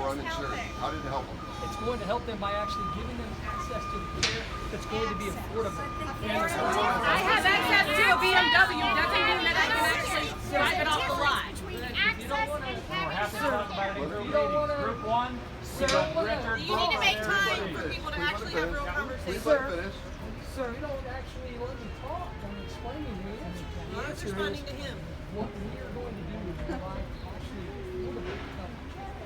were uninsured. How did it help them? It's going to help them by actually giving them access to the care that's going to be affordable. I have access to a BMW. Doesn't mean that I can actually drive it off the lot. If you don't want to, We're happy to talk about it in group you don't meetings. want to, Group 1, we got Richard, You need to make time for people to actually have real conversations. Please let it finish. sir, you don't actually let me talk. I'm explaining to you. The I'm answer responding is, to him. what we are going to do is provide actually affordable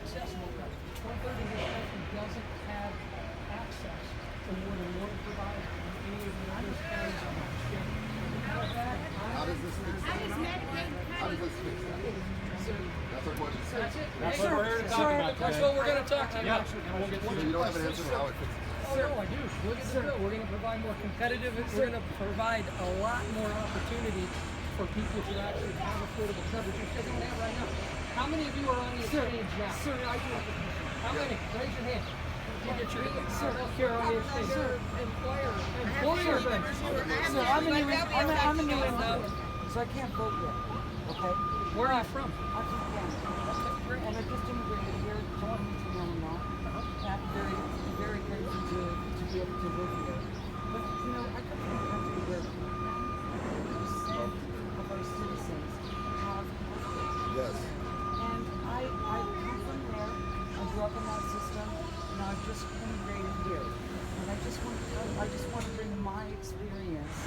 accessible coverage. One-third of this country doesn't have access to what a loan provider in any of the other counties on the state. How does this fix that? How does this fix that? That's our question. That's it. That's what we're here to talk about That's today. what we're going to talk to you Yeah, about. and we'll get So to you it. don't have an answer for how it fixes it. Oh, no, I do. Look at the bill. We're going to provide more competitive, we're going to provide a lot more opportunity for people to actually have affordable coverage. You're sitting on that right now. How many of you are on the exchange now? Sir, I do. How many? Raise your hand. You get your healthcare on the exchange. Sir, employer. So I'm a new member, so I can't vote yet. Okay? Where are you from? I'm from Canada. And I just immigrated here. Don't need to know I'm not. I'm very grateful to be able to live here. But you know, I come from a country where 90% of our citizens have health. Yes. And I come from there. I grew up in that system, and I've just immigrated here. And I just want to bring my experience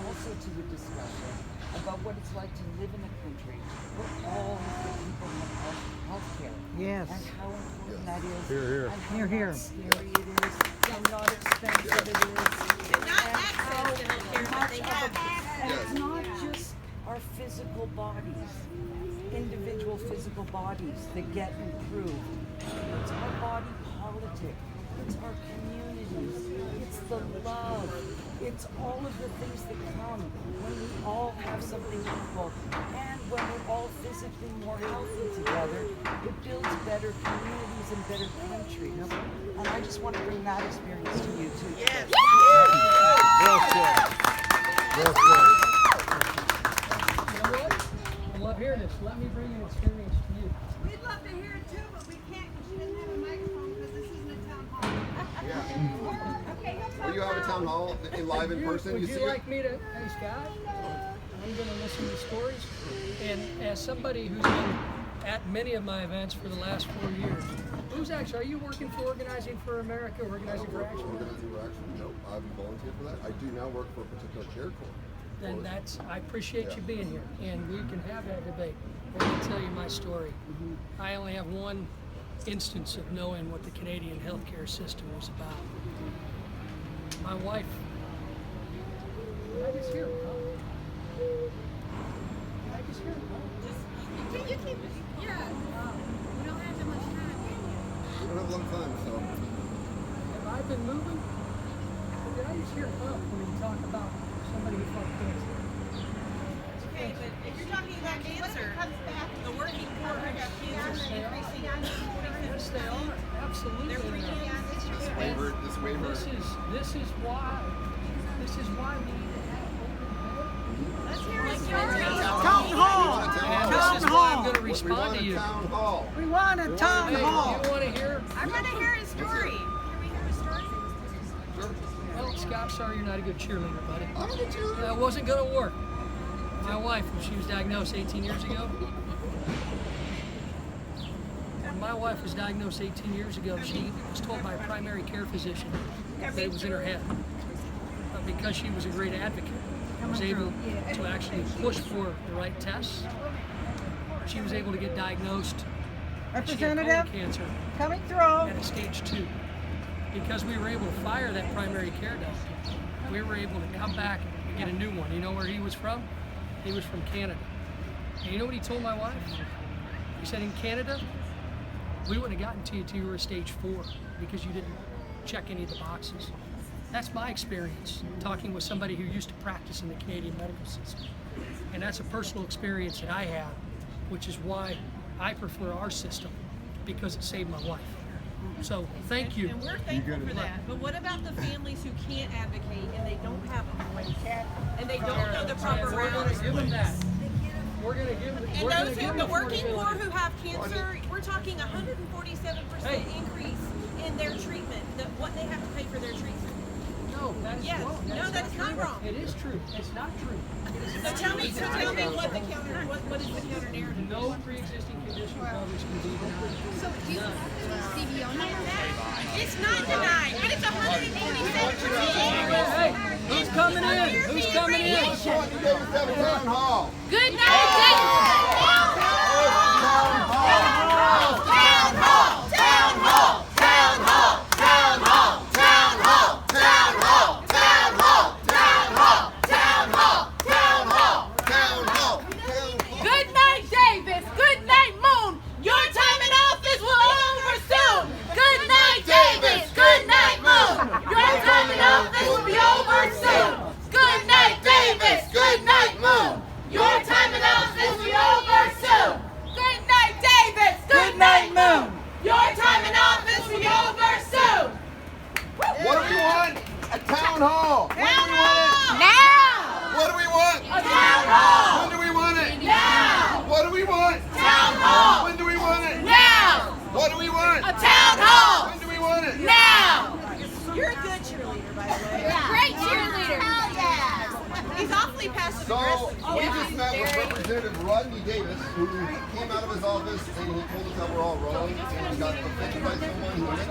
also to the discussion about what it's like to live in a country where all the people have health care. Yes. And how important that is. Here. And how Here, here. not scary it is. And not expensive it is. And not access to healthcare, but they have access. And it's not just our physical bodies, individual physical bodies that get improved. It's our body politic. It's our communities. It's the love. It's all of the things that come when we all have something equal. And when we're all physically more healthy together, it builds better communities and better countries. And I just want to bring that experience to you too. Yes. Well said. Well said. You know what? I love hearing this. Let me bring an experience to you. We'd love to hear it too, but we can't because she doesn't have a microphone because this isn't a town hall. Okay, he'll talk Will you have a town hall live in person? Would see you it? like me to? Hey, Scott. I'm going to listen to stories. And as somebody who's been at many of my events for the last 4 years, who's actually, are you working for Organizing for America, Organizing for Action? Organizing for Action? Nope. I've volunteered for that. I do now work for a particular care corps. Then I appreciate you being here, and we can have that debate. I'm going to tell you my story. I only have one instance of knowing what the Canadian healthcare system was about. My wife. Did I just hear it? Did I just hear it? You keep it. Yeah. We don't have that much time. We don't have a long time, so. Have I been moving? Or did I just hear up when you talk about somebody who fought cancer? Okay, but if you're talking about cancer, the working poor have cancer increasing on Yes, they are. Absolutely. They're freaking out. This waiver. This is why we need to have open Let's hear it. Town hall. and this is why I'm going to respond to you. Town hall. We want a town Hey, hall. you want to hear? I'm going to hear his story. Can we hear his story? Sure. Well, Scott, I'm sorry you're not a good cheerleader, buddy. I'm gonna do That wasn't going to work. My wife, when she was diagnosed 18 years ago, was diagnosed 18 years ago. She was told by a primary care physician that it was in her head. But because she was a great advocate, was able to actually push for the right tests, she was able to get diagnosed. She had colon Representative, cancer coming through. at a stage 2. Because we were able to fire that primary care doctor, we were able to come back and get a new one. You know where he was from? He was from Canada. And you know what he told my wife? He said, in Canada, we wouldn't have gotten to you till you were stage 4 because you didn't check any of the boxes. That's my experience, talking with somebody who used to practice in the Canadian medical system. And that's a personal experience that I have, which is why I prefer our system, because it saved my life. So thank you. And we're thankful for that. But what about the families who can't advocate and they don't have a voice and they don't know the proper We're going routes? to give them that. we're gonna give them. And we're gonna those give who, them the working poor affordability. who have cancer, we're talking 147% increase in their treatment, what they have to pay for their treatment. No, that is Yes. wrong. No, that is not true. wrong. It is true. It's not true. So tell me what the counter, what is the counter narrative? No pre-existing condition coverage can be denied. So do you CBO number? It's not denied, but it's 147%. Hey, who's coming in? Who's coming in? Rodney Davis have a town hall. Good night, Good night, Davis. Good night, Moon. Your time in office will over soon. Good night, Davis. Good night, Moon. Your time in office will be over soon. Good night, Davis. Good night, Moon. Your time in office will be over soon. Good night, Davis. Good night, Moon. Your time in office will be over soon. What do we want? A town hall. When do we want it? Now. What do we want? A town hall. When do we want it? Now. What do we want? Town hall. When do we want it? Now. What do we want? A town hall. When do we want it? Now! You're a good cheerleader, by the way. Great cheerleader. Hell yeah. He's awfully passive So, aggressive. we just met with Representative Rodney Davis, who came out of his office and he told us that we're all wrong, and he got offended by someone who mentioned